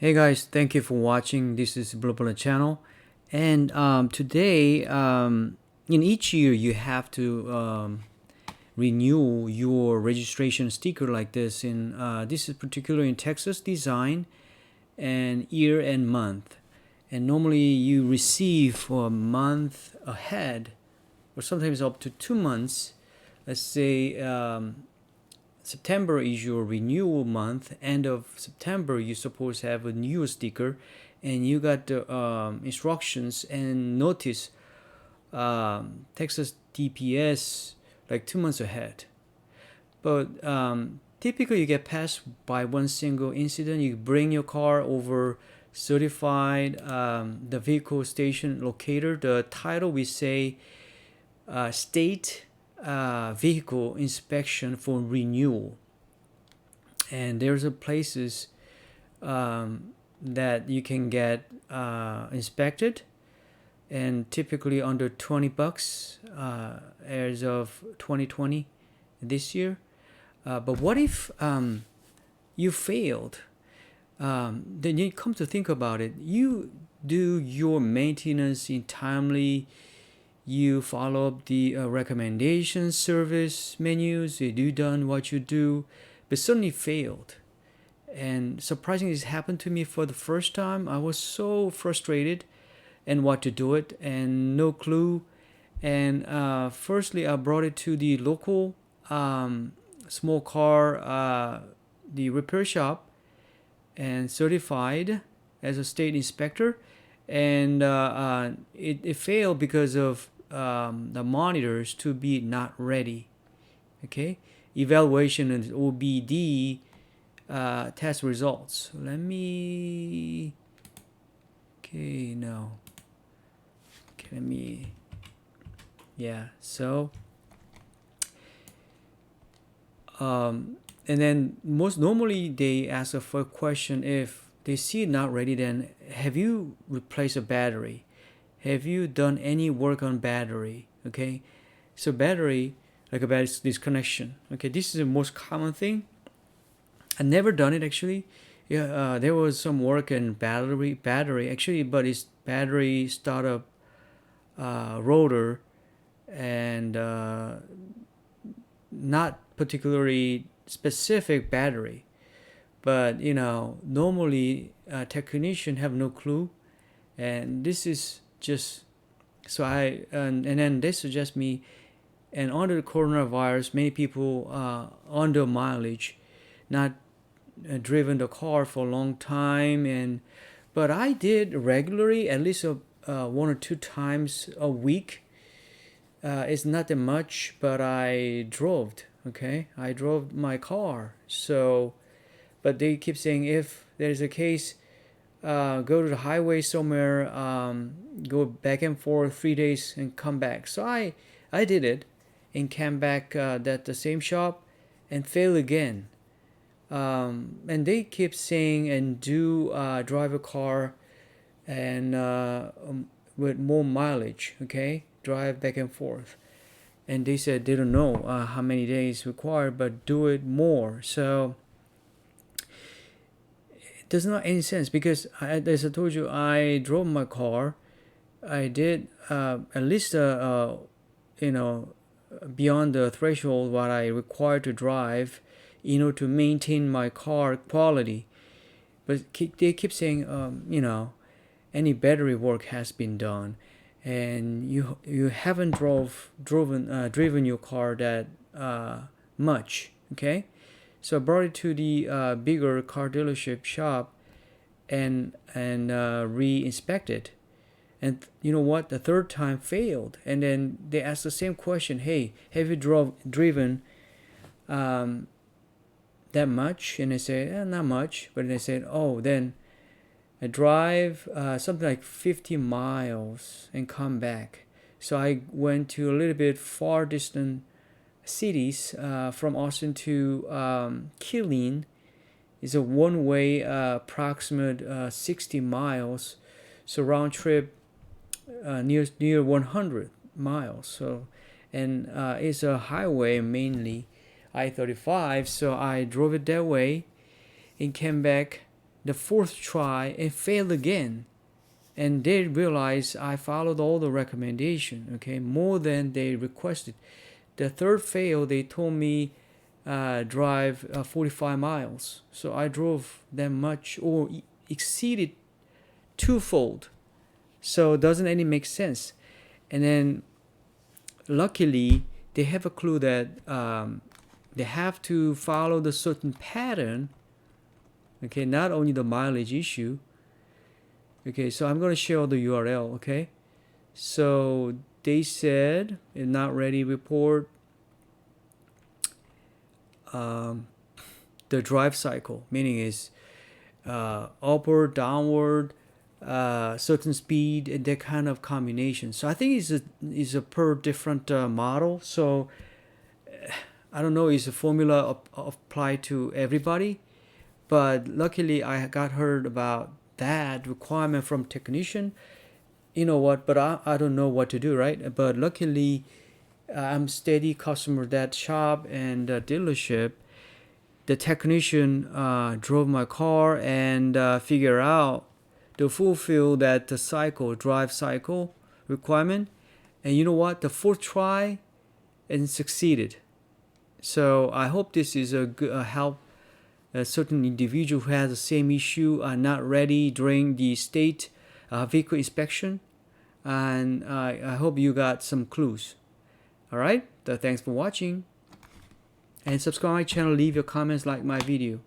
Hey guys, thank you for watching. This is Blue Bullet channel, and today, in each year, you have to renew your registration sticker like this. In this is particular in Texas design and year and month, and normally you receive for a month ahead, or sometimes up to 2 months. Let's say September is your renewal month. End of September, you're supposed to have a new sticker, and you got the instructions and notice Texas DPS like 2 months ahead. But typically, you get passed by one single incident. You bring your car over certified the vehicle station locator. The title we say state vehicle inspection for renewal, and there's a places that you can get inspected, and typically under $20 as of 2020 this year. But what if you failed? Then you come to think about it, you do your maintenance in timely, you follow up the recommendation service menus, you do done what you do, but suddenly failed. And surprisingly, this happened to me for the first time. I was so frustrated and what to do it and no clue. And firstly, I brought it to the local small car the repair shop and certified as a state inspector, and it failed because of the monitors to be not ready. Okay, evaluation and OBD test results. Let me. Okay, no. Okay, let me. Yeah. So. And then most normally they ask a first question, if they see it not ready, then have you replaced a battery? Have you done any work on battery? Okay, so battery, like a battery disconnection. Okay, this is the most common thing. I never done it actually. Yeah, there was some work in battery actually, but it's battery startup rotor, and not particularly specific battery. But normally technician have no clue, and this is just so I and then they suggest me. And under the coronavirus, many people under mileage, not driven the car for a long time, and but I did regularly, at least one or two times a week. It's not that much, but I drove. Okay, I drove my car. So, but they keep saying, if there's a case, go to the highway somewhere, go back and forth 3 days and come back. So I did it and came back at the same shop and failed again. And they keep saying, and do drive a car and with more mileage. Okay, drive back and forth. And they said they don't know how many days required, but do it more. So it does not any sense, because as I told you, I drove my car. I did at least beyond the threshold what I required to drive to maintain my car quality. But they keep saying any battery work has been done, and you haven't driven your car that much. Okay, so I brought it to the bigger car dealership shop and re-inspected. And you know what? The third time failed, and then they asked the same question. Hey, have you driven that much? And I said, not much. But they said, oh, then I drive something like 50 miles and come back. So I went to a little bit far distant cities from Austin to Killeen. It's a one-way approximate 60 miles. So round trip near 100 miles. So, and it's a highway mainly, I-35. So I drove it that way and came back the fourth try and failed again. And they realized I followed all the recommendation, okay, more than they requested. The third fail, they told me drive 45 miles. So I drove that much or exceeded twofold. So it doesn't any make sense. And then luckily they have a clue that they have to follow the certain pattern. Okay, not only the mileage issue. Okay, so I'm going to share the URL. Okay, so they said in not ready report the drive cycle, meaning is upward, downward, certain speed, and that kind of combination. So I think it's a per different model. So I don't know, is a formula applied to everybody, but luckily I got heard about that requirement from technician. You know what? But I don't know what to do, right? But luckily, I'm steady customer that shop and dealership. The technician drove my car and figure out to fulfill that drive cycle requirement. And you know what? The fourth try and succeeded. So I hope this is a good help a certain individual who has the same issue are not ready during the state vehicle inspection, and I hope you got some clues. All right, so thanks for watching, and subscribe my channel, leave your comments, like my video.